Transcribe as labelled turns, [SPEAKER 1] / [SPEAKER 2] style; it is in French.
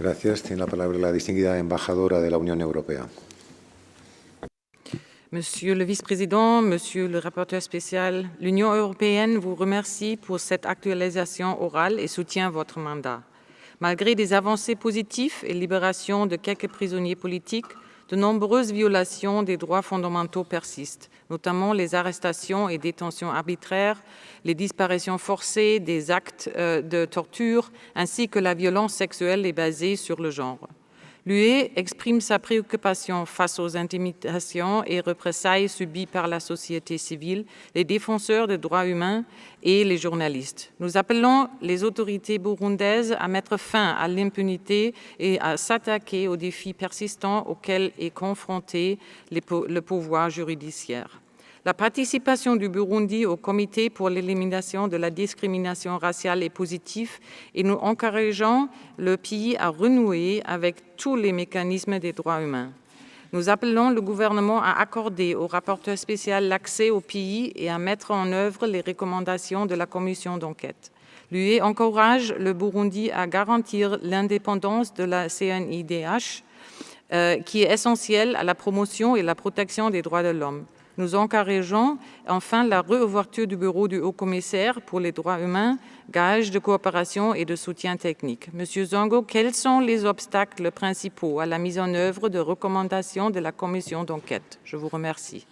[SPEAKER 1] Gracias. Tiene la palabra la distinguida embajadora de la Unión Europea.
[SPEAKER 2] Monsieur le vice-président, monsieur le rapporteur spécial, l'Union européenne vous remercie pour cette actualisation orale et soutient votre mandat. Malgré des avancées positives et libération de quelques prisonniers politiques, de nombreuses violations des droits fondamentaux persistent, notamment les arrestations et détentions arbitraires, les disparitions forcées, des actes de torture, ainsi que la violence sexuelle et basée sur le genre. L'UE exprime sa préoccupation face aux intimidations et représailles subies par la société civile, les défenseurs des droits humains et les journalistes. Nous appelons les autorités burundaises à mettre fin à l'impunité et à s'attaquer aux défis persistants auxquels est confronté le pouvoir judiciaire. La participation du Burundi au comité pour l'élimination de la discrimination raciale est positive et nous encourageons le pays à renouer avec tous les mécanismes des droits humains. Nous appelons le gouvernement à accorder au rapporteur spécial l'accès au pays et à mettre en œuvre les recommandations de la commission d'enquête. L'UE encourage le Burundi à garantir l'indépendance de la CNIDH, qui est essentielle à la promotion et la protection des droits de l'homme. Nous encourageons enfin la réouverture du bureau du haut-commissaire pour les droits humains, gage de coopération et de soutien technique. Monsieur Zongo, quels sont les obstacles principaux à la mise en œuvre de recommandations de la commission d'enquête? Je vous remercie.